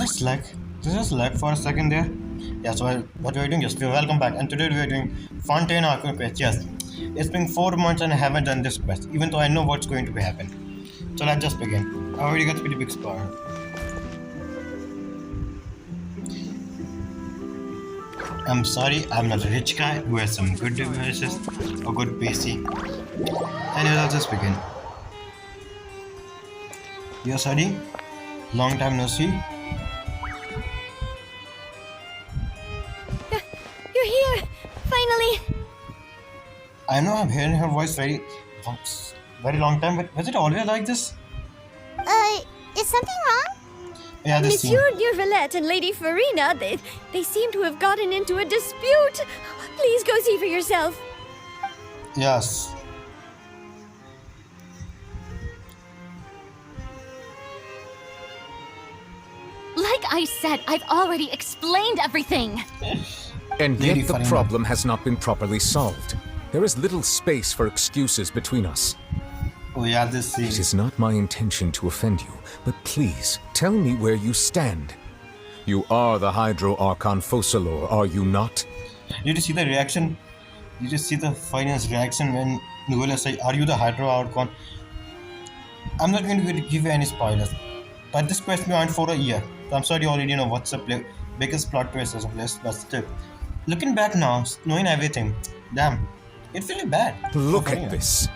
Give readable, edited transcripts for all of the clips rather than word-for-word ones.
just lag. Did just lag for a second there? Yeah, so what we are doing is welcome back, and today we are doing Fontaine Archon quest. Yes, it's been 4 months and I haven't done this quest, even though I know what's going to be happen. So let's just begin. I already got a pretty big score. I'm sorry, I'm not a rich guy who has some good devices or good PC. Anyways, I'll just begin. Yes, Adi. Long time no see. You're here! Finally! I know I'm hearing her voice very long time, but was it always like this? Is something wrong? Yeah, this scene. Monsieur Neurvalette and Lady Farina, they seem to have gotten into a dispute. Please go see for yourself. Yes. Like I said, I've already explained everything. And Lady yet the Farina. problem has not been properly solved. There is little space for excuses between us. Oh yeah, this scene. It is not my intention to offend you, but please, tell me where you stand. You are the Hydro Archon Focalor, are you not? Did you see the reaction? Did you see the finance reaction when Nicole said, "Are you the Hydro Archon?" I'm not going to give you any spoilers, but this quest went on for a year. So I'm sorry you already know what's the biggest plot twist of this, but still. Looking back now, knowing everything, damn, it's really bad. Look For Farina. at this.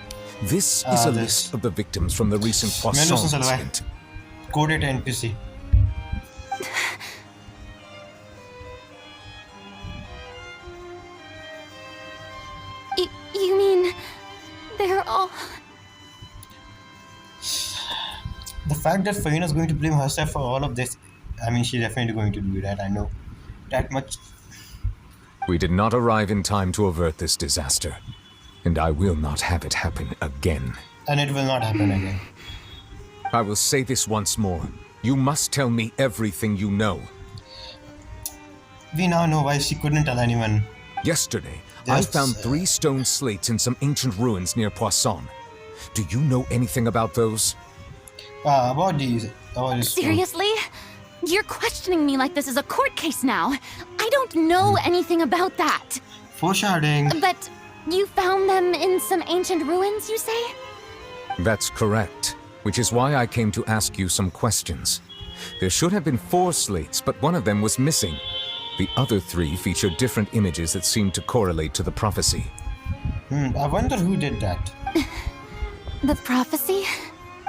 This is a this. list of the victims from the recent Menus Poisson and Salwai. incident. Coded NPC. You mean they're all... The fact that Farina is going to blame herself for all of this, I mean, she's definitely going to do that, I know. That much. We did not arrive in time to avert this disaster, and I will not have it happen again. And it will not happen again. I will say this once more. You must tell me everything you know. We now know why she couldn't tell anyone. Yesterday, Yes, I found 3 stone slates in some ancient ruins near Poisson. Do you know anything about those? About these. Seriously? You're questioning me like this is a court case now. I don't know anything about that. Foreshadowing. But you found them in some ancient ruins, you say? That's correct, which is why I came to ask you some questions. There should have been 4 slates, but one of them was missing. The other 3 featured different images that seemed to correlate to the prophecy. I wonder who did that. The prophecy?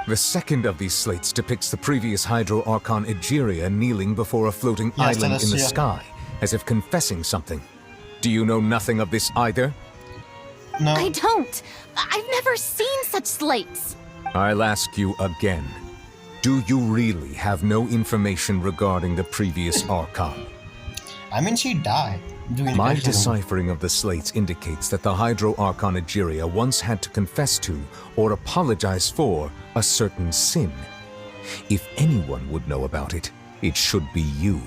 The second of these slates depicts the previous Hydro Archon Egeria kneeling before a floating Yes, island in the Celestia. sky, as if confessing something. Do you know nothing of this either? No. I don't. I've never seen such slates. I'll ask you again. Do you really have no information regarding the previous Archon? I mean, she died. Doing My the deciphering of the slates indicates that the Hydro Archon Egeria once had to confess to, or apologize for, a certain sin. If anyone would know about it, it should be you.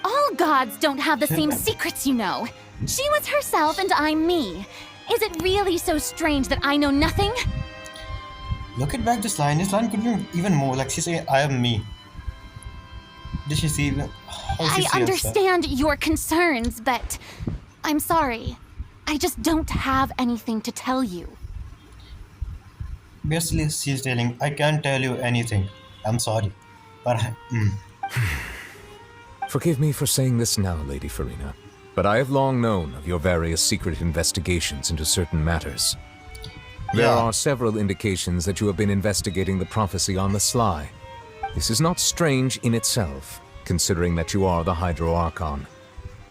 All gods don't have the same secrets, you know. She was herself and I'm me. Is it really so strange that I know nothing? Look at back this line. This line could be even more. Like she say, "I am me." Did she see? How she I see herself? understand your concerns, but I'm sorry. I just don't have anything to tell you. Basically, she's telling, "I can't tell you anything. I'm sorry, but Forgive me for saying this now, Lady Farina, but I have long known of your various secret investigations into certain matters. There Yeah. are several indications that you have been investigating the prophecy on the sly. This is not strange in itself, considering that you are the Hydro Archon.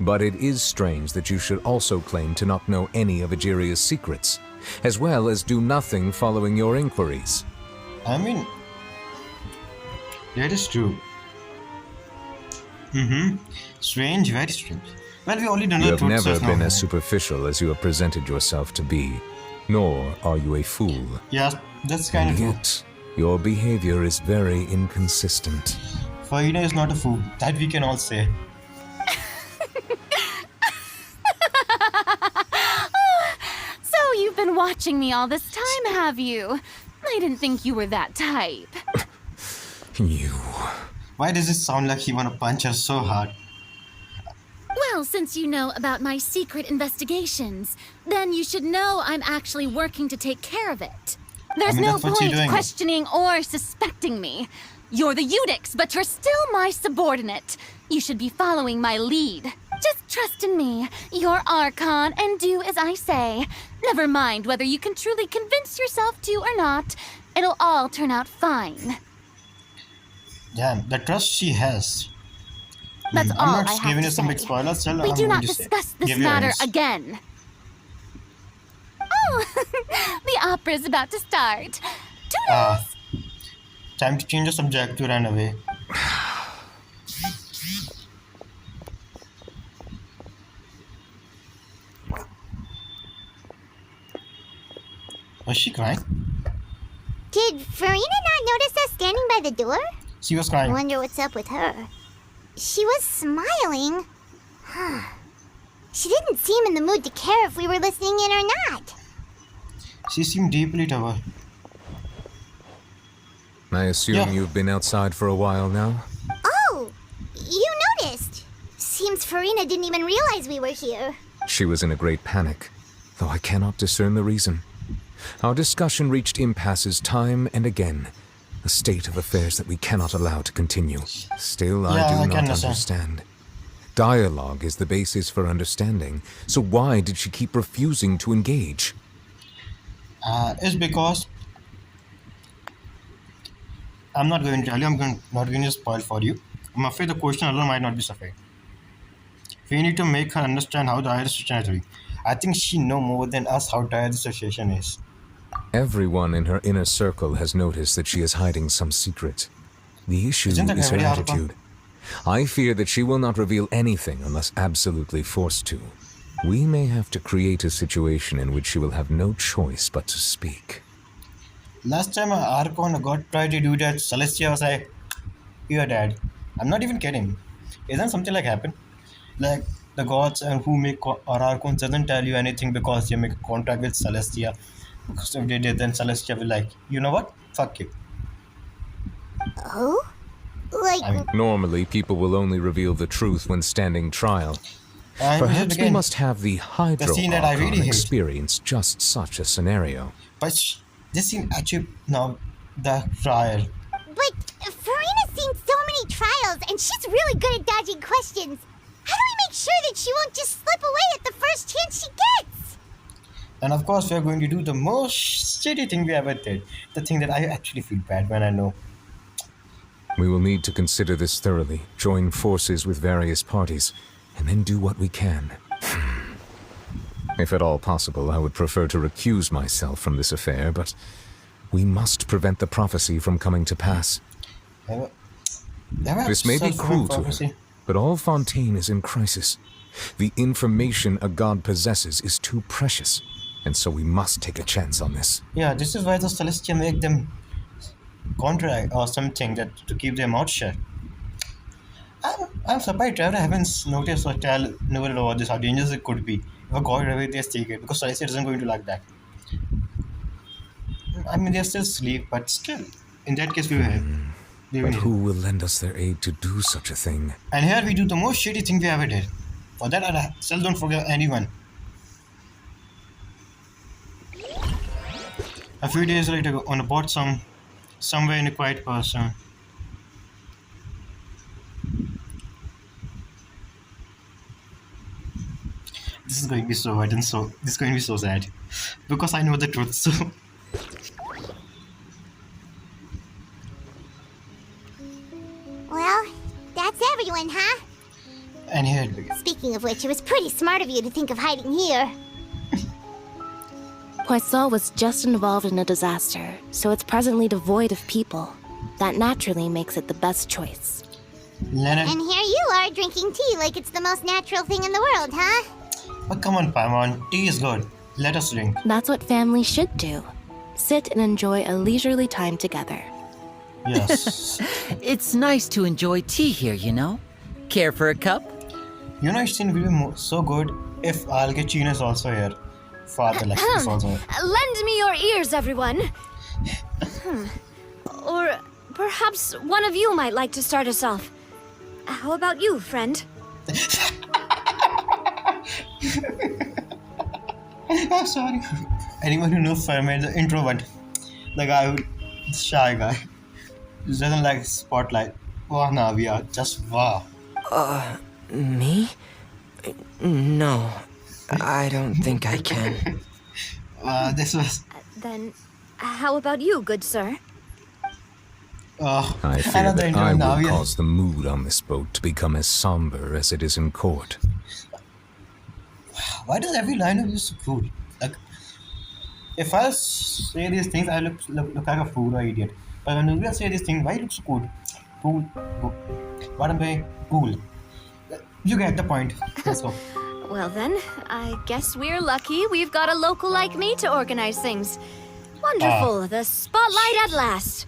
But it is strange that you should also claim to not know any of Egeria's secrets, as well as do nothing following your inquiries. I mean, that is true." Strange, very strange. Well, we already done You the have truth never search been now. as superficial as you have presented yourself to be, nor are you a fool. Yeah, that's kind of And true. yet, your behavior is very inconsistent. Farina is not a fool. That we can all say. So you've been watching me all this time, have you? I didn't think you were that type. You... Why does it sound like he wanna punch her so hard? Well, since you know about my secret investigations, then you should know I'm actually working to take care of it. There's no that's what you're point doing. questioning or suspecting me. You're the Eudix, but you're still my subordinate. You should be following my lead. Just trust in me, your Archon, and do as I say. Never mind whether you can truly convince yourself to or not. It'll all turn out fine. Damn, the trust she has. That's I'm all not I have giving to you some big say. spoilers, still We I'm do going not to say- discuss this give you matter hints. again. Oh, the opera's about to start. Toodles! Time to change the subject to run away. Was she crying? Did Farina not notice us standing by the door? She was I crying. wonder what's up with her. She was smiling. She didn't seem in the mood to care if we were listening in or not. She seemed deeply troubled. I assume Yeah. you've been outside for a while now? Oh, you noticed. Seems Farina didn't even realize we were here. She was in a great panic, though I cannot discern the reason. Our discussion reached impasses time and again, a state of affairs that we cannot allow to continue. Still, I Yeah, do I not can understand. understand. Dialogue is the basis for understanding, so why did she keep refusing to engage? It's because I'm not going to tell you. Not going to spoil for you. I'm afraid the question alone might not be sufficient. We need to make her understand how dire the situation is. I think she know more than us how dire the situation is. Everyone in her inner circle has noticed that she is hiding some secret. The issue Isn't that is her very hard, attitude. I fear that she will not reveal anything unless absolutely forced to. We may have to create a situation in which she will have no choice but to speak. Last time Archon got tried to do that, Celestia was like, "You're dead." I'm not even kidding. Isn't something like happened? Like the gods and who make or Archons doesn't tell you anything because they make a contract with Celestia. Because if they did, then Celestia will like, you know what? Fuck you. Oh? Like, I mean, Normally, people will only reveal the truth when standing trial. and Perhaps we again, must have the Hydro scene that I Archon really hate. experience just such a scenario. But this scene actually now the trial. but Farina's seen so many trials, and she's really good at dodging questions. How do we make sure that she won't just slip away at the first chance she gets? And of course, we are going to do the most shitty thing we ever did. The thing that I actually feel bad when I know. We will need to consider this thoroughly, join forces with various parties, and then do what we can. If at all possible, I would prefer to recuse myself from this affair, but we must prevent the prophecy from coming to pass. This may be cruel to her, but all Fontaine is in crisis. The information a god possesses is too precious, and so we must take a chance on this. Yeah, this is why the Celestia make them contract or something that to keep their mouth shut. I'm surprised Trevor haven't noticed or tell Noel about this, how dangerous it could be if a god away their secret, because Celestia isn't going to like that. I mean, they're still asleep, but still, in that case, we will help. We will But need who help. will lend us their aid to do such a thing? And here we do the most shitty thing we ever did. For that, I still don't forget anyone. A few days later, on a boat somewhere in a quiet person. This is going to be so hard and so this is going to be so sad. Because I know the truth, so Well, that's everyone, huh? and here it begins. Speaking of which, it was pretty smart of you to think of hiding here. Poisson was just involved in a disaster, so it's presently devoid of people. That naturally makes it the best choice. Leonard, And here you are drinking tea like it's the most natural thing in the world, huh? oh, come on, Paimon, tea is good. Let us drink. That's what families should do. Sit and enjoy a leisurely time together. Yes. It's nice to enjoy tea here, you know? Care for a cup? You know, it's will be so good if I'll get China's also here. Father Lex is also here. Lend me your ears, everyone. Or Perhaps one of you might like to start us off. How about you, friend? I'm sorry. Anyone who knows Fermi, the introvert, the guy who, the shy guy, who doesn't like spotlight. Wow, Navia, just wow. Me? No, I don't think I can. This was. Then, how about you, good sir? I fear another that I introvert will Navia. cause the mood on this boat to become as somber as it is in court. Why does every line of you so cool? Like, if I say these things, I look like a fool or idiot. But when Nubia say these things, why you look so cool? Cool. What am I? Cool. You get the point. Let's go. Well then, I guess we're lucky we've got a local like me to organize things. Wonderful, the spotlight at last.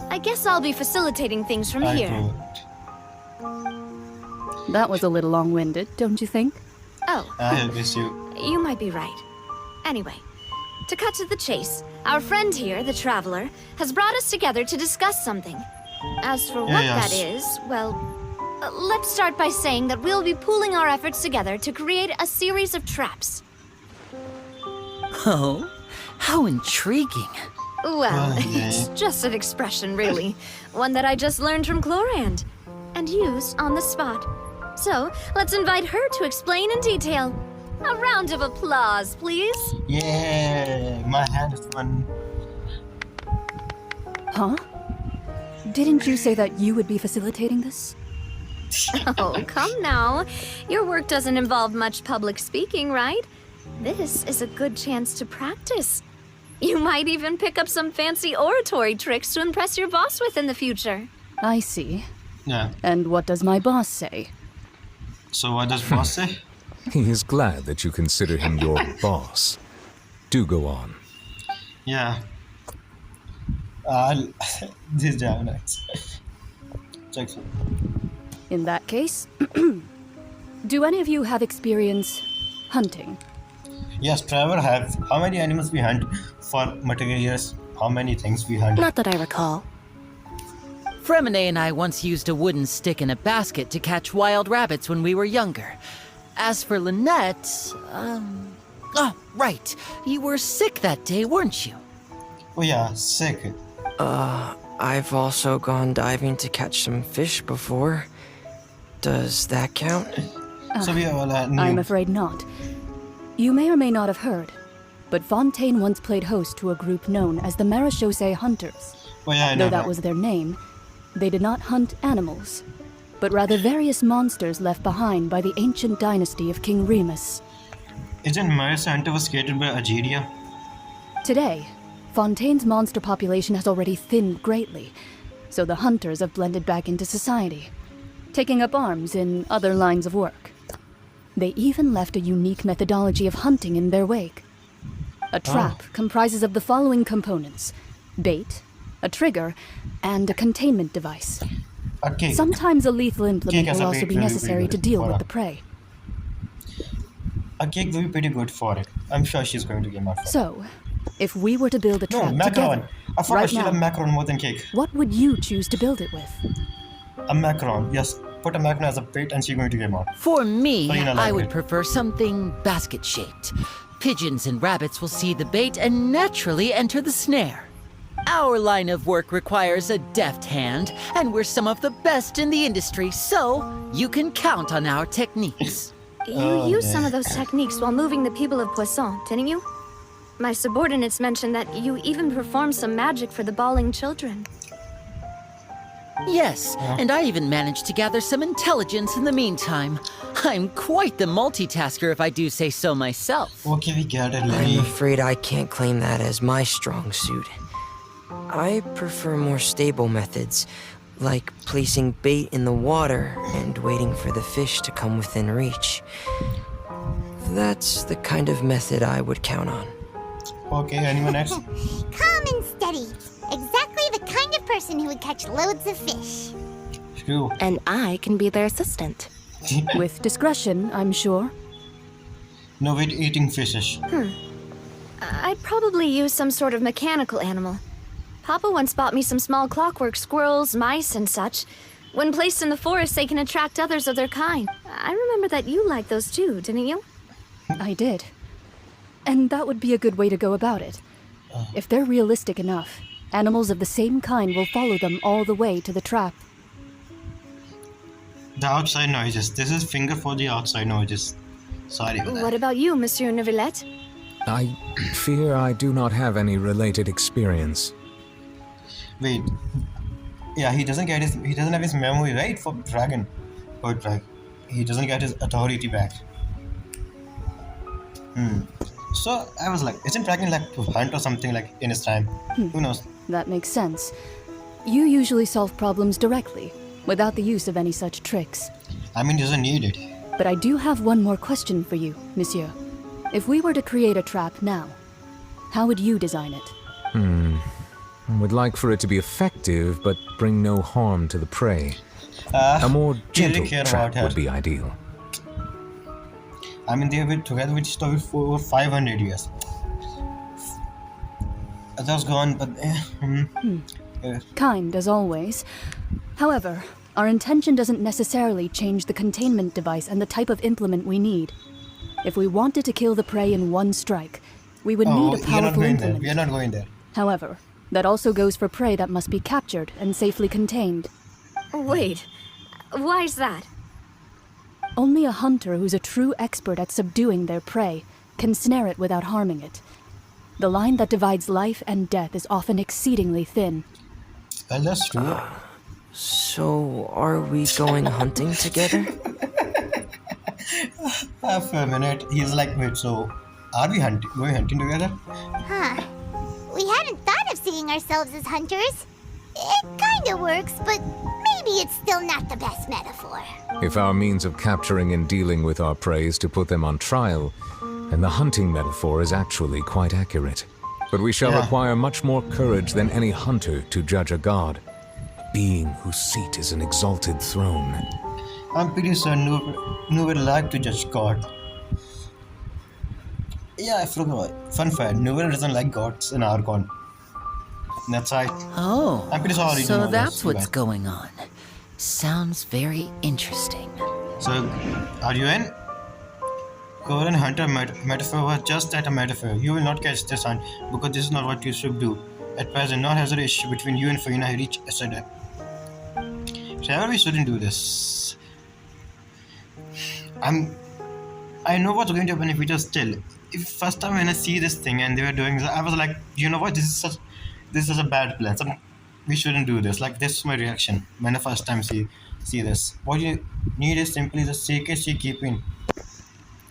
I guess I'll be facilitating things from I here. do. That was a little long-winded, don't you think? Oh, I miss you. you might be right. Anyway, to cut to the chase, our friend here, the Traveler, has brought us together to discuss something. As for what yes. that is, well, let's start by saying that we'll be pooling our efforts together to create a series of traps. Oh, how intriguing. Well, Okay. it's just an expression, really. One that I just learned from Chlorand and used on the spot. So, let's invite her to explain in detail. A round of applause, please. Yeah, my hand is one. Huh? Didn't you say that you would be facilitating this? Oh, come now. Your work doesn't involve much public speaking, right? This is a good chance to practice. You might even pick up some fancy oratory tricks to impress your boss with in the future. I see. Yeah. And what does my boss say? So what does boss say? He is glad that you consider him your boss. Do go on. Yeah. This is damn nice. Check. In that case, do any of you have experience hunting? Yes, Trevor have. How many animals we hunt for materials? How many things we hunt? Not that I recall. Fremine and I once used a wooden stick in a basket to catch wild rabbits when we were younger. As for Lynette, oh, right. You were sick that day, weren't you? Oh yeah, sick. I've also gone diving to catch some fish before. Does that count? So we are all I'm new. afraid not. You may or may not have heard, but Fontaine once played host to a group known as the Marechaussee Hunters. Oh yeah, I know Though that was their name, they did not hunt animals, but rather various monsters left behind by the ancient dynasty of King Remus. Isn't Marissa Hunter was created by Ageria? Today, Fontaine's monster population has already thinned greatly, so the hunters have blended back into society, taking up arms in other lines of work. They even left a unique methodology of hunting in their wake. A trap comprises of the following components: bait, a trigger, and a containment device. A cake. Sometimes a lethal implement Cake as will a also bait be will be necessary pretty to good deal for with her. the prey. A cake will be pretty good for it. I'm sure she's going to get out for it. So, if we were to build a No, trap macaron. together, I forgot right she now, loves macaron more than cake. what would you choose to build it with? A macaron. Yes, put a macaron as a bait and she's going to get out. For me, Farina I like would it. prefer something basket-shaped. Pigeons and rabbits will see the bait and naturally enter the snare. Our line of work requires a deft hand, and we're some of the best in the industry, so you can count on our techniques. You used some of those techniques while moving the people of Poisson, didn't you? My subordinates mentioned that you even performed some magic for the bawling children. Yes, and I even managed to gather some intelligence in the meantime. I'm quite the multitasker if I do say so myself. Okay, we get it, I'm Lily. afraid I can't claim that as my strong suit. I prefer more stable methods, like placing bait in the water and waiting for the fish to come within reach. That's the kind of method I would count on. Okay, anyone next? Calm and steady. Exactly the kind of person who would catch loads of fish. True. And I can be their assistant. With discretion, I'm sure. No, wait, eating fishes. I'd probably use some sort of mechanical animal. Papa once bought me some small clockwork squirrels, mice, and such. When placed in the forest, they can attract others of their kind. I remember that you liked those too, didn't you? I did. And that would be a good way to go about it. If they're realistic enough, animals of the same kind will follow them all the way to the trap. The outside noises. This is finger for the outside noises. Sorry for that. What about you, Monsieur Neuvillette? I fear I do not have any related experience. Wait. Yeah, he doesn't have his memory, right? For dragon. Or drag. He doesn't get his authority back. So I was like, isn't dragon like to hunt or something like in his time? Who knows? That makes sense. You usually solve problems directly, without the use of any such tricks. I mean, he doesn't need it. But I do have one more question for you, Monsieur. If we were to create a trap now, how would you design it? I would like for it to be effective, but bring no harm to the prey. A more gentle trap would be ideal. I mean, they have been together with story for over 500 years. That's gone, but... Kind, as always. However, our intention doesn't necessarily change the containment device and the type of implement we need. If we wanted to kill the prey in one strike, we would need a powerful implement. We are not going there. However, that also goes for prey that must be captured and safely contained. Wait, why is that? Only a hunter who's a true expert at subduing their prey can snare it without harming it. The line that divides life and death is often exceedingly thin. Well, that's true. So, are we going hunting together? After a minute, he's like, wait, so are we going hunting together? Huh. We hadn't thought of seeing ourselves as hunters. It kinda works, but maybe it's still not the best metaphor. If our means of capturing and dealing with our prey is to put them on trial, then the hunting metaphor is actually quite accurate. But we shall require much more courage than any hunter to judge a god, a being whose seat is an exalted throne. I'm pretty sure no would like to judge God. Yeah, I forgot. Fun fact, Novel doesn't like gods in Archon. That's right. Oh, I'm pretty sorry. so that's what's going on. Sounds very interesting. So, are you in? God and Hunter metaphor was just that, a metaphor. You will not catch this hunt because this is not what you should do. At present, not has an issue between you and Farina reach yesterday. So we shouldn't do this. I know what's going to happen if we just chill. If first time when I see this thing and they were doing this, I was like, you know what, this is a bad plan. We shouldn't do this. Like, this is my reaction when I first time see this. What you need is simply the Seike she keeping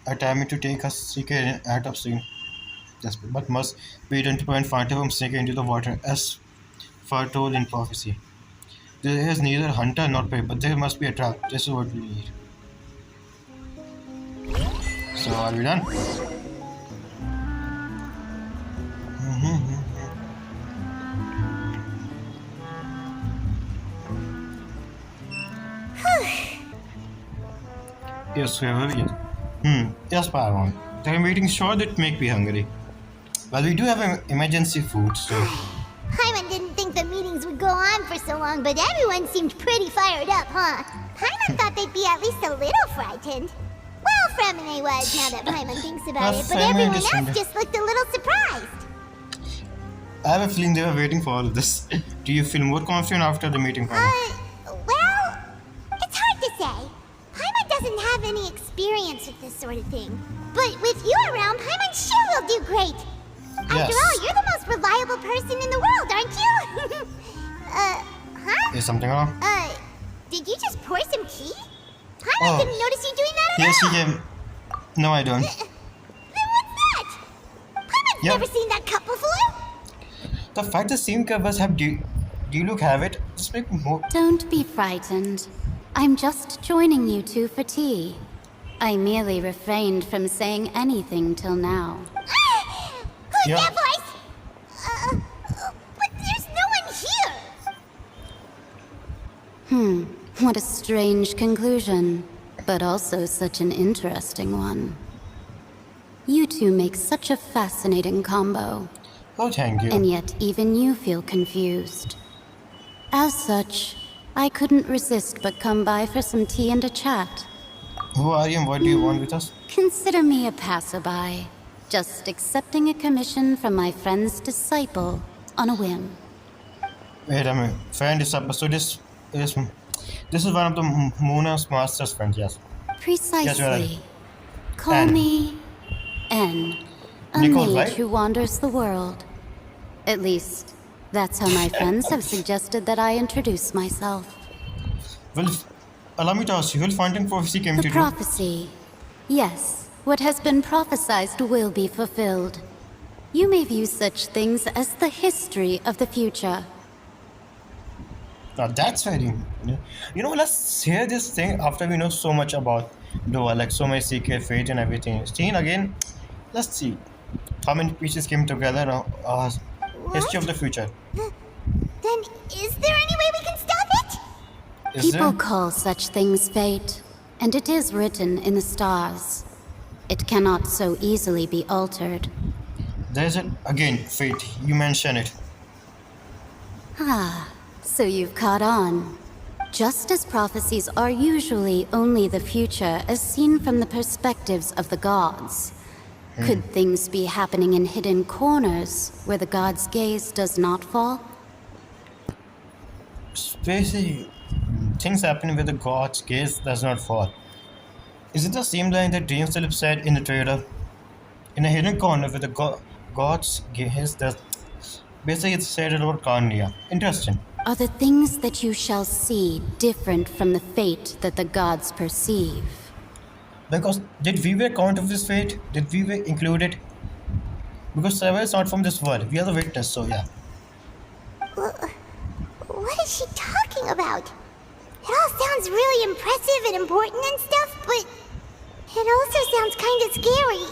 a time to take us Seike out of scene. But must be identified and find from Seike into the water as foretold in prophecy. There is neither hunter nor prey, but there must be a trap. This is what we need. So are we done? Yes, we have it. Yes, Paramount. The meeting sure did make me hungry. Well, we do have emergency food, so... Paimon didn't think the meetings would go on for so long, but everyone seemed pretty fired up, huh? Paimon thought they'd be at least a little frightened. Well, Fremine was, now that Paimon thinks about it, but everyone else just looked a little surprised. I have a feeling they were waiting for all of this. Do you feel more confident after the meeting, Paimon? Well, it's hard to say. Paimon doesn't have any experience with this sort of thing. But with you around, Paimon sure will do great. After all, you're the most reliable person in the world, aren't you? Huh? Is something wrong? Did you just pour some tea? Paimon didn't notice you doing that at all. Yes, he came. No, I don't. Then what's that? Paimon's never seen that cup before. The fact the same covers have D-Look have it, just make me more... Don't be frightened. I'm just joining you two for tea. I merely refrained from saying anything till now. Who's that voice? But there's no one here. What a strange conclusion, but also such an interesting one. You two make such a fascinating combo. Oh, thank you. And yet even you feel confused. As such, I couldn't resist but come by for some tea and a chat. Who are you and what do you want with us? Consider me a passerby, just accepting a commission from my friend's disciple on a whim. Wait a minute. Friend is up. So this is one of the Mona's master's friends, yes. Precisely. Yes, you're right. Call N. me N, a Nicole, mage right? who wanders the world. At least, that's how my friends have suggested that I introduce myself. Well, allow me to ask you, will Fontaine prophecy came The to you? prophecy. Yes, what has been prophesied will be fulfilled. You may view such things as the history of the future. Now that's very, let's hear this thing after we know so much about the world, like so many secret fate and everything. Seen again, let's see how many pieces came together. History of the future. Then is there any way we can stop it? Is People there? call such things fate, and it is written in the stars. It cannot so easily be altered. There's it again, fate. You mention it. Ah, so you've caught on. Just as prophecies are usually only the future as seen from the perspectives of the gods, could things be happening in hidden corners where the god's gaze does not fall? Basically, things happen where the god's gaze does not fall. Is it the same line that Dream Philip said in the trailer? In a hidden corner where the god's gaze does. Basically, it's said about Karnia. Interesting. Are the things that you shall see different from the fate that the gods perceive? Because did we were count of this fate? Did we were included? Because Sarah is not from this world. We are the witness, so yeah. What is she talking about? It all sounds really impressive and important and stuff, but it also sounds kind of scary.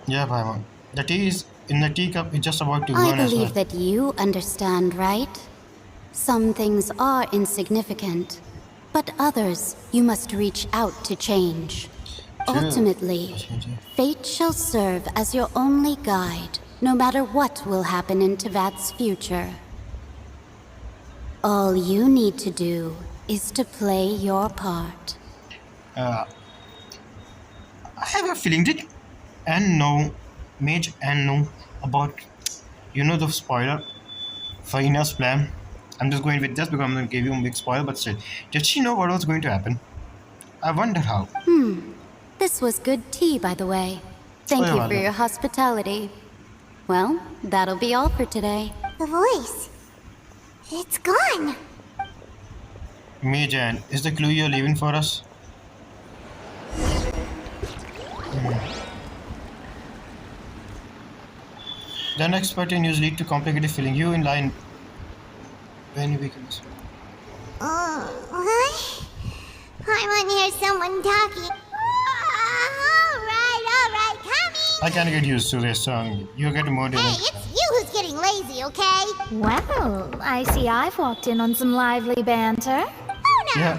Yeah, Paimon. The tea is in the teacup is just about to I burn as well. believe that you understand, right? Some things are insignificant, but others you must reach out to change. Ultimately, fate shall serve as your only guide, no matter what will happen in Tevat's future. All you need to do is to play your part. I have a feeling that Mage and know about, the spoiler for Ina's plan. I'm just going with this because I'm going to give you a big spoiler, but still. Did she know what was going to happen? I wonder how. This was good tea, by the way. Thank you for your hospitality. Well, that'll be all for today. The voice. It's gone. Mage Anne, is the clue you're leaving for us? The unexpected news lead to complicated feeling. You in line. When you weakness. What? I want to hear someone talking. Alright, coming. I can't get used to this song. You're getting more Hey, different. it's you who's getting lazy, okay? Well, I see I've walked in on some lively banter. Oh no. Yeah.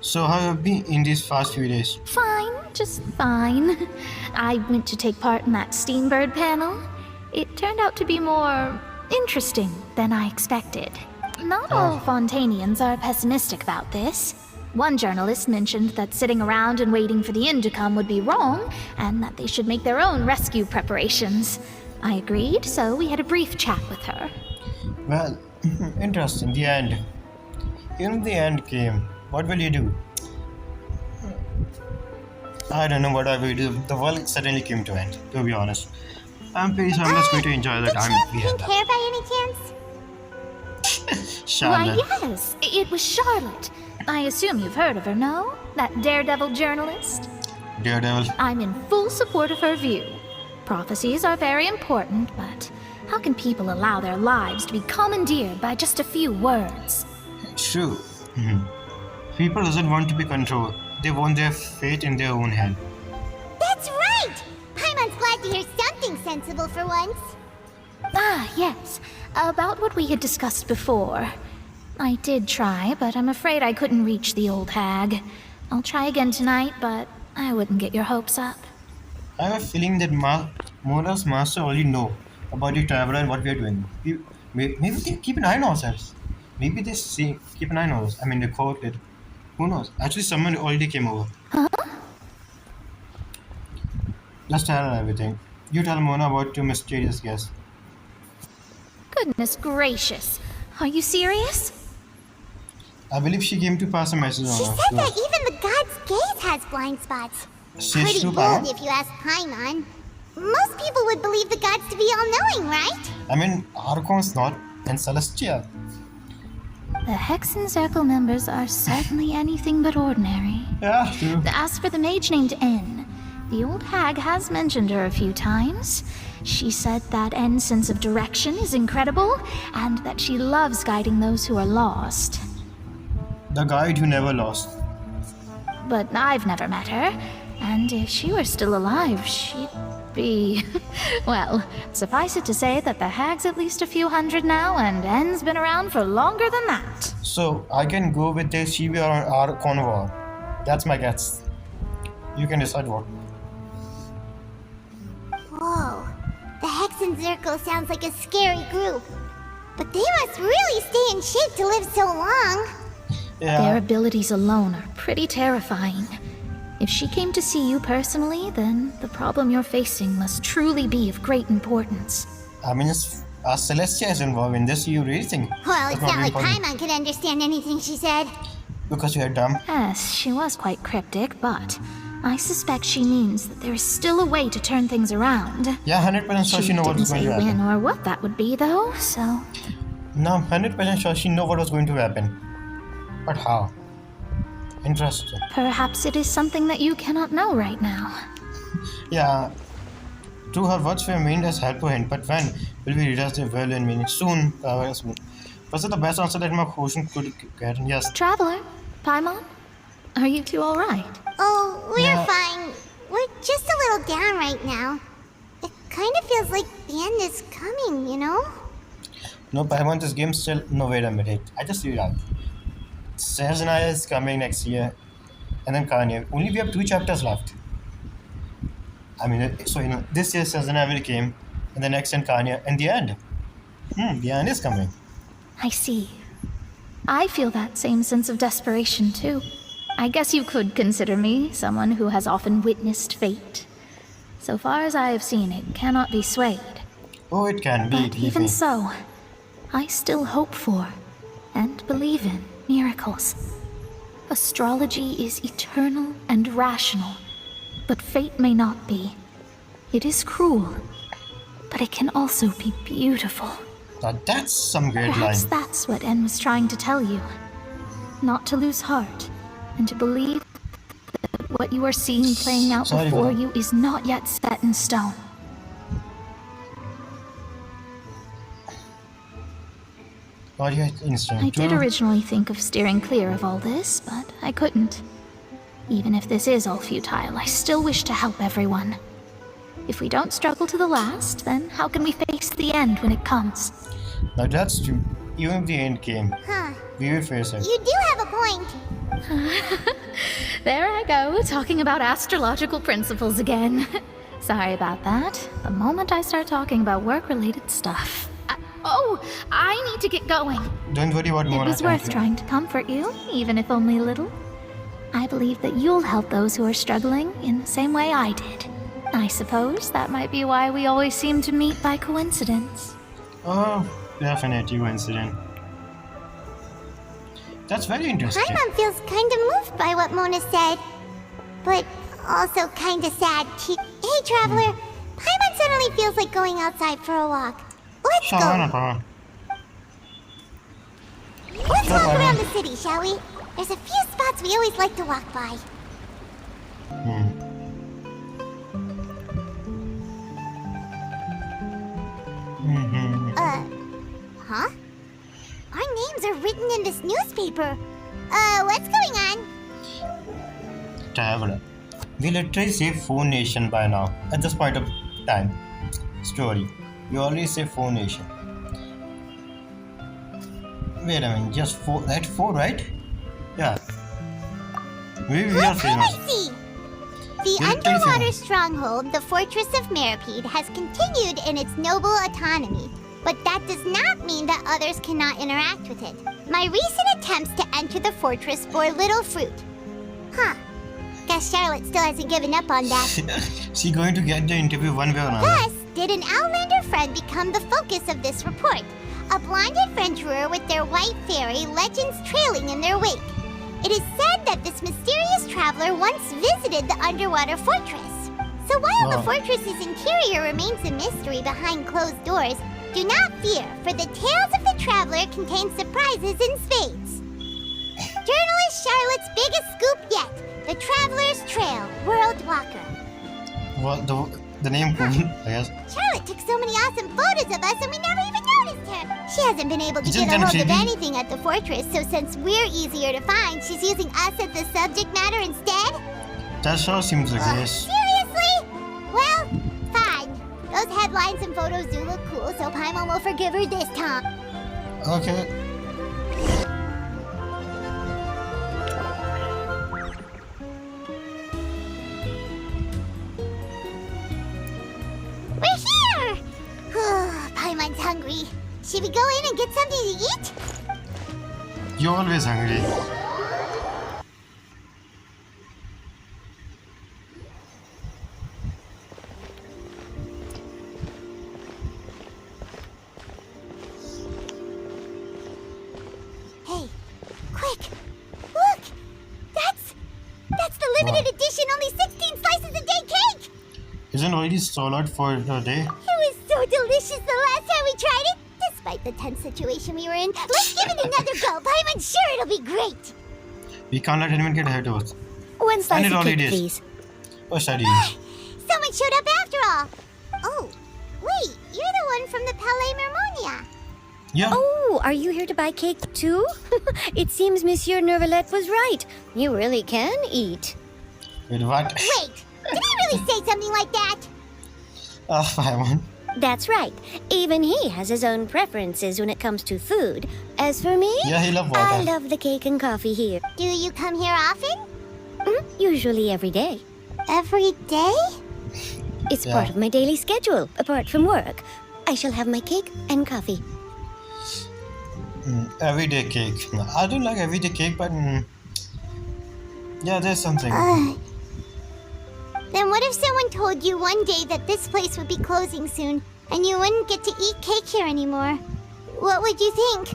So how have you been in these past few days? Fine, just fine. I went to take part in that Steambird panel. It turned out to be more interesting than I expected. Not all Fontainians are pessimistic about this. One journalist mentioned that sitting around and waiting for the end to come would be wrong, and that they should make their own rescue preparations. I agreed, so we had a brief chat with her. Well, interesting. The end. Even the end came. What will you do? I don't know what I will do. The world suddenly came to end, to be honest. I'm pretty sure I'm just going to enjoy the Did time she we have had. pink hair by any chance? Charlotte. Why, yes, it was Charlotte. I assume you've heard of her, no? That daredevil journalist? Daredevil. I'm in full support of her view. Prophecies are very important, but how can people allow their lives to be commandeered by just a few words? True. People doesn't want to be controlled. They want their fate in their own hand. That's right! Paimon's glad to hear something sensible for once. Ah, yes. About what we had discussed before. I did try, but I'm afraid I couldn't reach the old hag. I'll try again tonight, but I wouldn't get your hopes up. I have a feeling that Mona's master already know about the traveler and what we are doing. Maybe they keep an eye on ourselves. Maybe they see keep an eye on us. I mean, the court did. Who knows? Actually, someone already came over. Let's tell her everything. You tell Mona about your mysterious guest. Goodness gracious. Are you serious? I believe she came to pass a message on She us. said that even the god's gaze has blind spots. She's Pretty too bold bad. if you ask Paimon. Most people would believe the gods to be all-knowing, right? I mean, Archon's not and Celestia. The HEXENZIRKEL members are certainly anything but ordinary. Yeah, true. As for the mage named N, the old hag has mentioned her a few times. She said that N's sense of direction is incredible, and that she loves guiding those who are lost. The guide who never lost. But I've never met her, and if she were still alive, she'd be... Well, suffice it to say that the hag's at least a few hundred now, and N's been around for longer than that. So, I can go with the Shibi or Archon war. That's my guess. You can decide what. Whoa. The HEXENZIRKEL sounds like a scary group. But they must really stay in shape to live so long. Yeah. Their abilities alone are pretty terrifying. If she came to see you personally, then the problem you're facing must truly be of great importance. I mean, Celestia is involved in this, you really think? Well, it's That's not like important. Paimon could understand anything she said. Because you're dumb. Yes, she was quite cryptic, but I suspect she means that there is still a way to turn things around. Yeah, 100% sure she knows didn't what's going say to when happen. or what that would be, though, so... No, 100% sure she knows what was going to happen. But how? Interesting. Perhaps it is something that you cannot know right now. Yeah. To her words were meant as helpful hint, but when will we realize their value and meaning? Soon. Was it the best answer that my question could get? Yes. Traveler, Paimon, are you two alright? Oh, we're Yeah. fine. We're just a little down right now. It kind of feels like the end is coming, you know? No, Paimon, this game still. No, wait a minute. I just figured out. Sazanaya is coming next year. And then Kanye. Only we have 2 chapters left. I mean, so this year Sazanaya will came. And the next and Kanye. And the end. The end is coming. I see. I feel that same sense of desperation, too. I guess you could consider me someone who has often witnessed fate. So far as I have seen, it cannot be swayed. Oh, it can be. But even so, I still hope for, and believe in, miracles. Astrology is eternal and rational, but fate may not be. It is cruel, but it can also be beautiful. Now that's some great Perhaps line. that's what N was trying to tell you. Not to lose heart, and to believe that what you are seeing playing out Sorry before for that. you is not yet set in stone. Or you instant. I did originally think of steering clear of all this, but I couldn't. Even if this is all futile, I still wish to help everyone. If we don't struggle to the last, then how can we face the end when it comes? Now that's true. Even if the end came, Huh. we will face it. You do have a point. There I go, talking about astrological principles again. Sorry about that. The moment I start talking about work-related stuff. I need to get going. Don't worry about It Mona. was worth trying to comfort you, even if only a little. I believe that you'll help those who are struggling in the same way I did. I suppose that might be why we always seem to meet by coincidence. Oh, definitely coincident. That's very interesting. Paimon feels kind of moved by what Mona said. But also kind of sad. Hey, Traveler. Paimon suddenly feels like going outside for a walk. Let's Sure, go. why not, Paimon? Let's Sure, walk Paimon. around the city, shall we? There's a few spots we always like to walk by. Huh? Our names are written in this newspaper. What's going on? Traveler. We literally say 4 nation by now. At this point of time. Story. You already say 4 nation. Wait a minute, just 4. That's 4, right? Yeah. We are famous. Piracy! The underwater stronghold, the Fortress of Meripede, has continued in its noble autonomy. But that does not mean that others cannot interact with it. My recent attempts to enter the fortress bore little fruit. Huh. Guess Charlotte still hasn't given up on that. She going to get the interview one way or another. Thus, did an Outlander friend become the focus of this report. A blind adventurer with their white fairy, legends trailing in their wake. It is said that this mysterious traveler once visited the underwater fortress. So while the fortress's interior remains a mystery behind closed doors, do not fear, for the tales of the traveler contain surprises in spades. Journalist Charlotte's biggest scoop yet, the Traveler's Trail, World Walker. What the name cool, I guess. Charlotte took so many awesome photos of us and we never even noticed her. She hasn't been able to get a hold of anything at the fortress, so since we're easier to find, she's using us as the subject matter instead? That sure seems the case. Seriously? Well, fine. Those headlines and photos do look cool, so Paimon will forgive her this time. Okay. We're here! Paimon's hungry. Should we go in and get something to eat? You're always hungry. Hey, quick! Look! That's the limited edition, only 16 slices a day cake! Isn't already sold out for the day? It was so delicious the last time we tried it! Despite the tense situation we were in, let's give it another go! I'm sure it'll be great! We can't let anyone get ahead of us. One slice And it of cake, already is. please. Oh, studies. Someone showed up after all! Oh, wait, you're the one from the Palais Mermonia. Yeah. Oh, are you here to buy cake too? It seems Monsieur Nervalette was right. You really can eat. Wait, what? Wait, did I really say something like that? Paimon. That's right. Even he has his own preferences when it comes to food. As for me, Yeah, he loves water. I love the cake and coffee here. Do you come here often? Usually every day. Every day? It's Yeah. part of my daily schedule, apart from work. I shall have my cake and coffee. Everyday cake. I don't like everyday cake, but yeah, there's something. Then what if someone told you one day that this place would be closing soon, and you wouldn't get to eat cake here anymore? What would you think?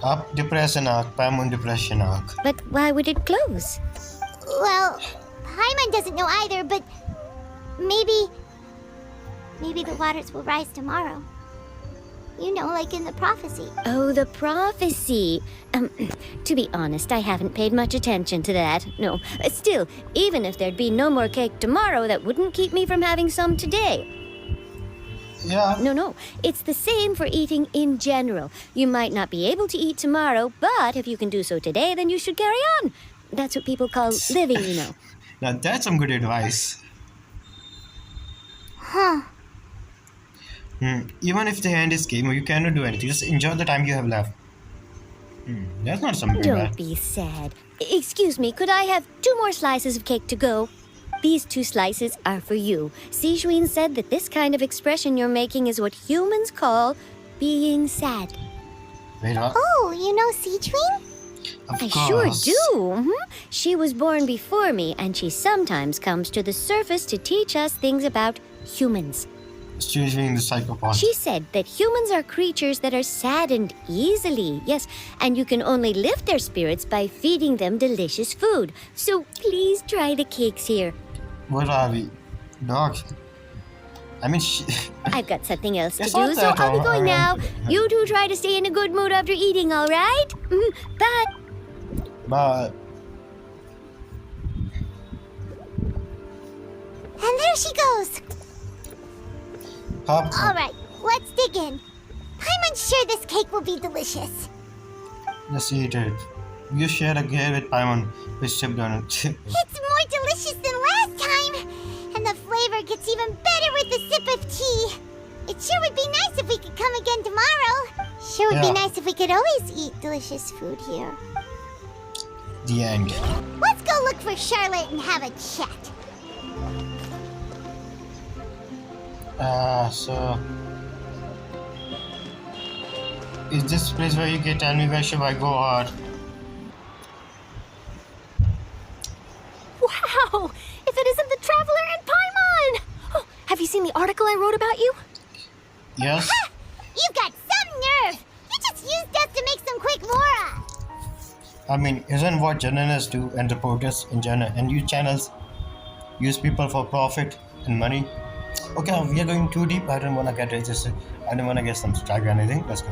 Up depression arc, Paimon depression arc. But why would it close? Well, Paimon doesn't know either, but maybe the waters will rise tomorrow. You know, like in the prophecy. Oh, the prophecy. To be honest, I haven't paid much attention to that. No. Still, even if there'd be no more cake tomorrow, that wouldn't keep me from having some today. Yeah. No. It's the same for eating in general. You might not be able to eat tomorrow, but if you can do so today, then you should carry on. That's what people call living, you know. Now that's some good advice. Huh. Even if the end is game, you cannot do anything. Just enjoy the time you have left. That's not something Don't bad. be sad. Excuse me, could I have 2 more slices of cake to go? These 2 slices are for you. Sijuin said that this kind of expression you're making is what humans call being sad. Wait, what? Oh, you know Sijuin? Of I course. sure do. She was born before me, and she sometimes comes to the surface to teach us things about humans. She's being the psychopath. She said that humans are creatures that are saddened easily, yes, and you can only lift their spirits by feeding them delicious food. So please try the cakes here. What are we? Dogs? I mean, I've got something else to It's do, not so that I'll be all going now. right. You two try to stay in a good mood after eating, all right? Bye. but And there she goes. hop. All right, let's dig in. I'm unsure this cake will be delicious. Just eat it. You share a cake with Paimon with chip donut. It's more delicious than last time, and the flavor gets even better with a sip of tea. It sure would be nice if we could come again tomorrow. Sure would Yeah. be nice if we could always eat delicious food here. The end. Let's go look for Charlotte and have a chat. So is this place where you can tell me where should I go or? Wow! If it isn't the Traveler and Paimon! Oh, have you seen the article I wrote about you? Yes. Ha! You've got some nerve! You just used us to make some quick mora! I mean, isn't what journalists do and reporters in general and news channels use people for profit and money? Okay, we are going too deep. I don't want to get registered. I don't want to get some strike or anything. Let's go.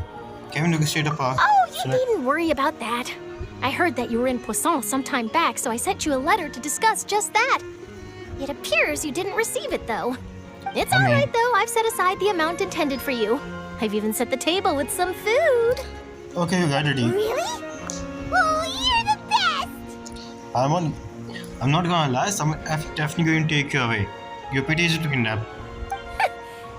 Can we look straight up? Oh, you needn't worry about that. I heard that you were in Poisson some time back, so I sent you a letter to discuss just that. It appears you didn't receive it, though. It's all right, though. I've set aside the amount intended for you. I've even set the table with some food. Okay, we got it. Really? Oh, you're the best! I'm not gonna lie. I'm definitely going to take you away. You're pretty easy to kidnap.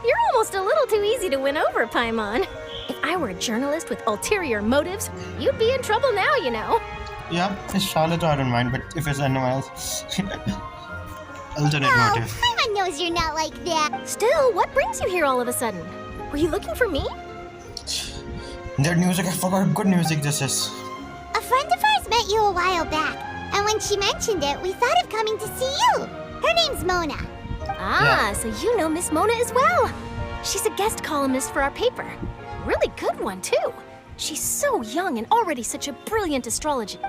You're almost a little too easy to win over, Paimon. If I were a journalist with ulterior motives, you'd be in trouble now, you know. Yeah, it's Charlotte. I don't mind, but if it's anyone else, alternate motive. Paimon knows you're not like that. Still, what brings you here all of a sudden? Were you looking for me? That music, I forgot. Good music this is. A friend of ours met you a while back, and when she mentioned it, we thought of coming to see you. Her name's Mona. Ah, so you know Miss Mona as well. She's a guest columnist for our paper. Really good one, too. She's so young and already such a brilliant astrologer.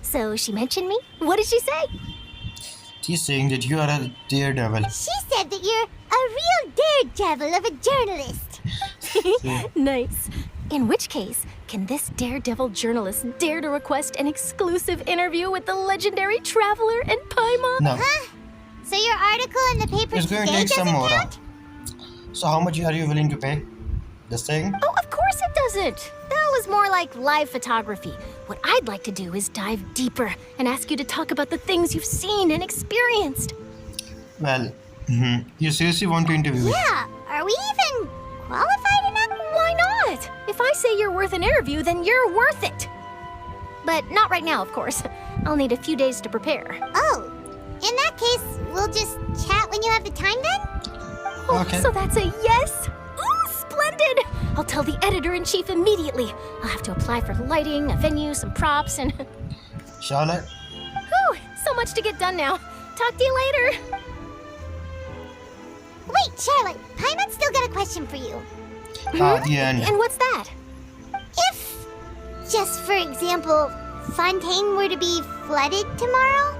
So she mentioned me? What did she say? She's saying that you are a daredevil. She said that you're a real daredevil of a journalist. Nice. In which case, can this daredevil journalist dare to request an exclusive interview with the legendary Traveler and Paimon? No. Huh? So your article in the paper It's going to today take some doesn't more. count? So how much are you willing to pay? This thing? Oh, of course it doesn't. That was more like live photography. What I'd like to do is dive deeper and ask you to talk about the things you've seen and experienced. Well, you seriously want to interview me? Yeah, are we even qualified enough? Why not? If I say you're worth an interview, then you're worth it. But not right now, of course. I'll need a few days to prepare. Oh, in that case, we'll just chat when you have the time then? Oh, Okay. so that's a yes? Ooh, splendid! I'll tell the editor-in-chief immediately. I'll have to apply for lighting, a venue, some props, and... Charlotte? Whew, so much to get done now. Talk to you later. Wait, Charlotte, Paimon's still got a question for you. Yeah, And what's that? If, just for example, Fontaine were to be flooded tomorrow,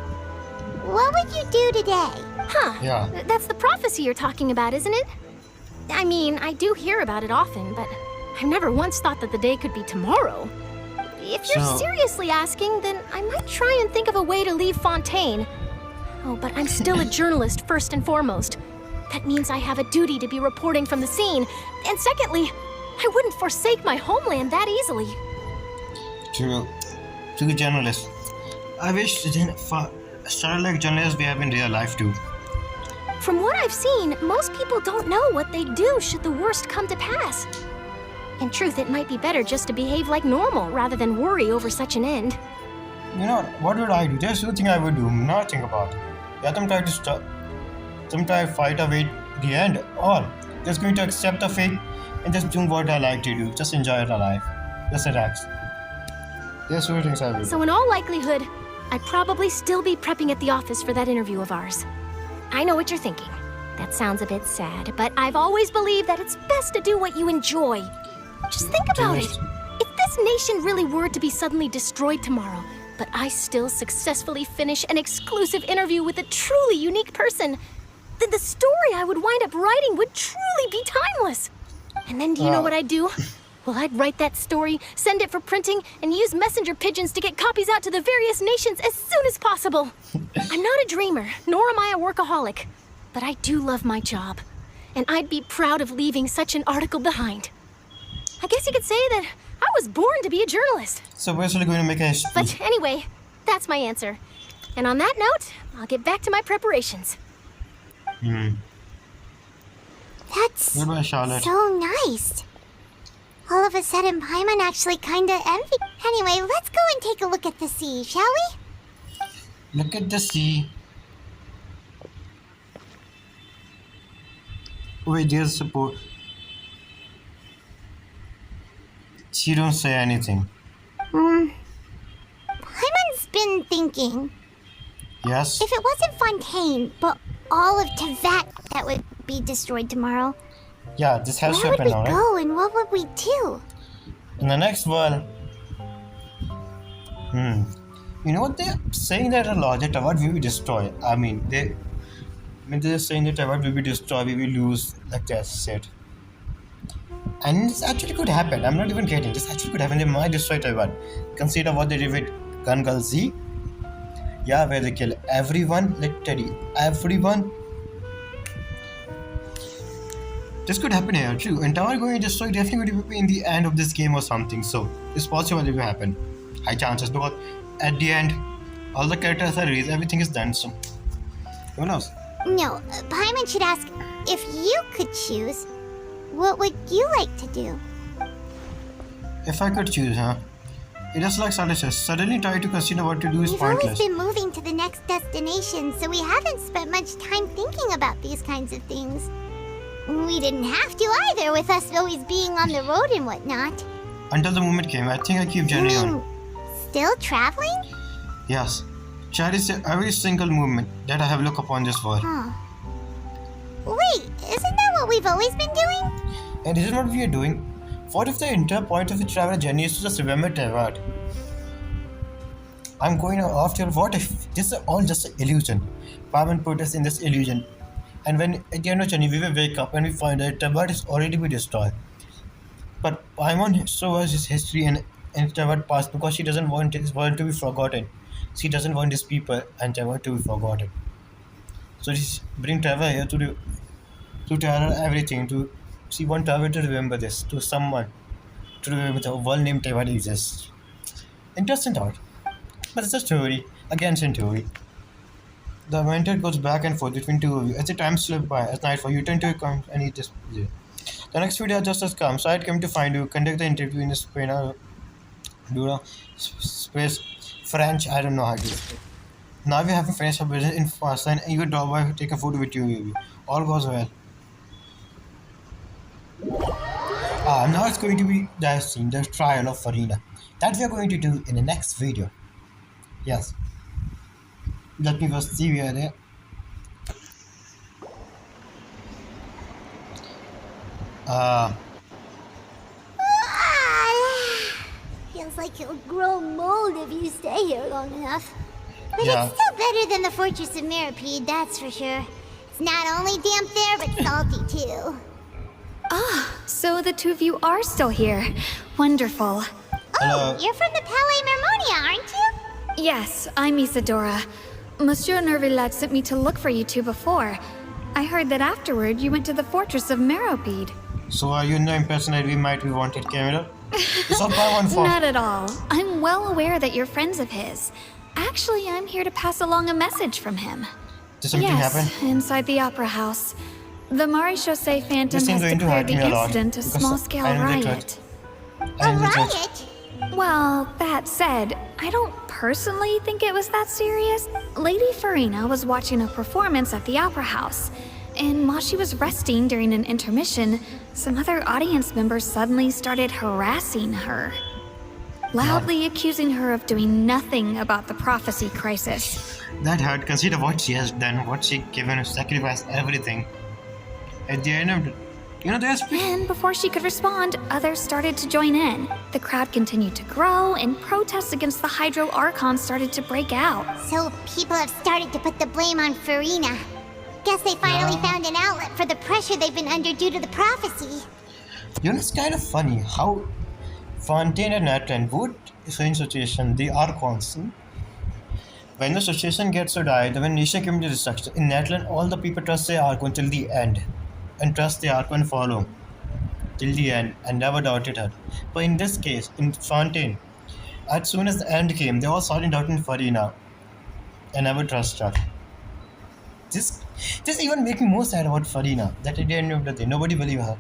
what would you do today? Huh. Yeah. That's the prophecy you're talking about, isn't it? I mean, I do hear about it often, but I've never once thought that the day could be tomorrow. If you're So- seriously asking, then I might try and think of a way to leave Fontaine. Oh, but I'm still a journalist first and foremost. That means I have a duty to be reporting from the scene. And secondly, I wouldn't forsake my homeland that easily. To the journalist. I wish Charlotte like journalists we have in real life too. From what I've seen, most people don't know what they'd do should the worst come to pass. In truth, it might be better just to behave like normal rather than worry over such an end. You know what would I do? There's nothing I would do. Nothing about it. Let them try to stop. Some try to fight away the end. Or just going to accept the fate and just do what I like to do. Just enjoy the life. Just relax. There's two things I would do. So in all likelihood, I'd probably still be prepping at the office for that interview of ours. I know what you're thinking. That sounds a bit sad, but I've always believed that it's best to do what you enjoy. Just think about it. If this nation really were to be suddenly destroyed tomorrow, but I still successfully finish an exclusive interview with a truly unique person, then the story I would wind up writing would truly be timeless. And then do you know what I'd do? Well, I'd write that story, send it for printing, and use messenger pigeons to get copies out to the various nations as soon as possible. I'm not a dreamer, nor am I a workaholic, but I do love my job, and I'd be proud of leaving such an article behind. I guess you could say that I was born to be a journalist. So basically going to make a history. But anyway, that's my answer. And on that note, I'll get back to my preparations. That's Goodbye, Charlotte. so nice. All of a sudden, Paimon actually kinda envy. Anyway, let's go and take a look at the sea, shall we? Look at the sea. Wait, there's support. She don't say anything. Paimon's been thinking. Yes? If it wasn't Fontaine, but all of Tevat that would be destroyed tomorrow, Yeah, this has to where would happen we now, right? go and what would we do? In the next world. You know what they're saying that a lot, that Tawad will be destroyed. They're saying that Tawad will be destroyed, we will lose, like that said. And this actually could happen. I'm not even kidding. This actually could happen. They might destroy Taiwan. Consider what they did with Gungal Z. Yeah, where they kill everyone, literally everyone. This could happen here too. And Tower going to destroy definitely going to be in the end of this game or something. So it's possible it will happen. High chances, because at the end, all the characters are raised, everything is done. So who knows? No, Paimon should ask, if you could choose, what would you like to do? If I could choose, huh? It is like Sada says, suddenly try to consider what to do is We've always pointless. been moving to the next destination, so we haven't spent much time thinking about these kinds of things. We didn't have to either, with us always being on the road and whatnot. Until the moment came, I think I keep journeying on. Still traveling? Yes. Cherish every single movement that I have looked upon this world. Huh. Wait, isn't that what we've always been doing? And this is what we are doing. What if the entire point of the travel journey is to just remember Teyvat? I'm going after what if this is all just an illusion? Paimon put us in this illusion. And when at the end of the journey we will wake up and we find that Teyvat is already been destroyed. But Paimon shows us his history and Teyvat past because she doesn't want this world to be forgotten. She doesn't want these people and Teyvat to be forgotten. So she bring Teyvat here to tell her everything. She wants Teyvat to remember this, to someone, to remember the world named Teyvat exists. Interesting thought. But it's a story, a Genshin theory. The mentor goes back and forth between two of you. As the time slips by, as nightfall, you turn to your camp and eat this. The next video just has come, so I had come to find you, conduct the interview in the Spain, space, French, I don't know how to say. Now we have finished our business in fast and you drop by to take a photo with you. All goes well. Now it's going to be the scene, the trial of Farina. That we are going to do in the next video. Yes. Let me first see where there. Feels like you'll grow mold if you stay here long enough. But Yeah. it's still better than the Fortress of Mirapede, that's for sure. It's not only damp there, but salty too. So the two of you are still here. Wonderful. Oh, you're from the Palais Mermonia, aren't you? Yes, I'm Isadora. Monsieur Nervillet sent me to look for you two before. I heard that afterward you went to the fortress of Meropide. So are you in the impression that we might be wanted camera? It's all by one fault. Not at all. I'm well aware that you're friends of his. Actually, I'm here to pass along a message from him. Did something yes, happen? inside the opera house. The Maréchaussée Phantom This has seems going to declared hurt the me a lot, incident a because small-scale I am riot. A riot? Well, that said, I don't personally think it was that serious. Lady Farina was watching a performance at the opera house, and while she was resting during an intermission, some other audience members suddenly started harassing her, loudly accusing her of doing nothing about the prophecy crisis. That hurt. Consider what she has done, what she given, sacrificed everything. At the end of the, there's And before she could respond, others started to join in. The crowd continued to grow, and protests against the Hydro Archon started to break out. So people have started to put the blame on Farina. Guess they finally found an outlet for the pressure they've been under due to the prophecy. It's kind of funny how Fontaine and Nathan both in situation, they are constant. When the situation gets so dire, when nation came to destruction, in Natlan all the people trust their Archon till the end. And trust the Archon follow till the end and never doubted her. But in this case, in Fontaine, as soon as the end came, they all started doubting Farina and never trust her. This even make me more sad about Farina, that at the end of the day, nobody believe her.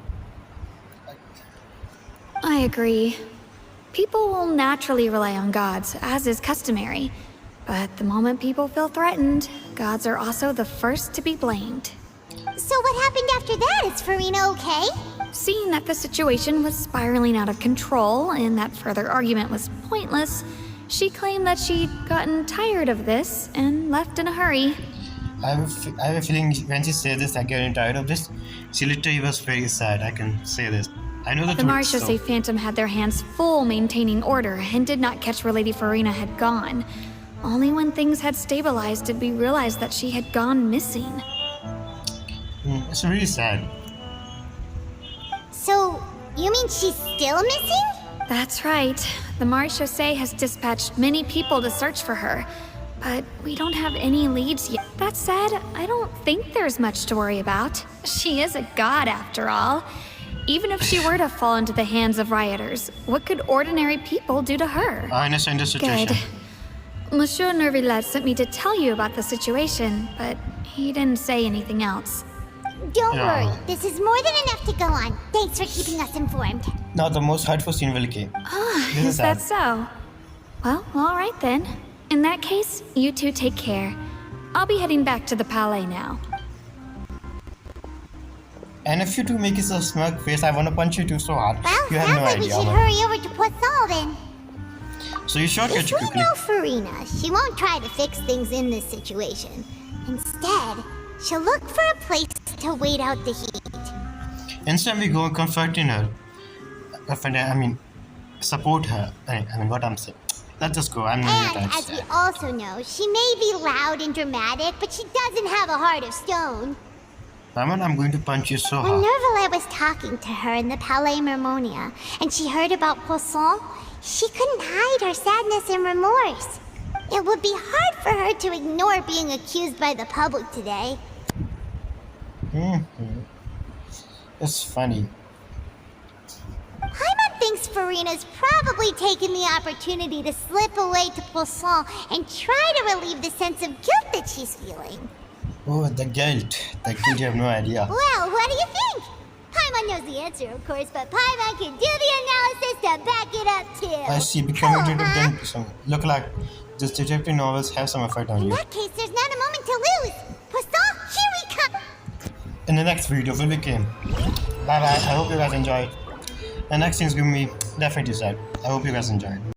I agree. People will naturally rely on gods, as is customary. But the moment people feel threatened, gods are also the first to be blamed. So what happened after that? Is Farina okay? Seeing that the situation was spiraling out of control and that further argument was pointless, she claimed that she'd gotten tired of this and left in a hurry. I have a feeling when she said this, I'm getting tired of this. She literally was very sad. I can say this. I know the The truth. Marechaussee Phantom had their hands full maintaining order and did not catch where Lady Farina had gone. Only when things had stabilized did we realize that she had gone missing. It's really sad. So, you mean she's still missing? That's right. The Marechaussee has dispatched many people to search for her, but we don't have any leads yet. That said, I don't think there's much to worry about. She is a god after all. Even if she were to fall into the hands of rioters, what could ordinary people do to her? I understand the situation. Good. Monsieur Nervillette sent me to tell you about the situation, but he didn't say anything else. Don't worry, this is more than enough to go on. Thanks for keeping us informed. Now the most hurtful scene will came. Is that so? Well, all right then. In that case, you two take care. I'll be heading back to the palais now. And if you two make it a smug face, I want to punch you two so hard. Well, You have sounds no like we idea. should man. hurry over to Poisson then. So you shortcut If you we quickly. know Farina, she won't try to fix things in this situation. Instead, she'll look for a place to wait out the heat. Instead we go comforting her. I mean, support her. I mean what I'm saying. Let's just go. I'm not And as we also know, she may be loud and dramatic, but she doesn't have a heart of stone. Raman, I'm going to punch you so When hard. Nervillette was talking to her in the Palais Mermonia, and she heard about Poisson, she couldn't hide her sadness and remorse. It would be hard for her to ignore being accused by the public today. It's funny. Paimon thinks Farina's probably taken the opportunity to slip away to Poisson and try to relieve the sense of guilt that she's feeling. Oh, the guilt. The guilt, you have no idea. Well, what do you think? Paimon knows the answer, of course, but Paimon can do the analysis to back it up, too. I see. Becoming detective look like these detective novels have some effect on In you. that case, there's not a moment to lose. Poisson, here we come. In the next video, will be came. Bye bye. I hope you guys enjoyed. The next thing's gonna be definitely sad. I hope you guys enjoyed.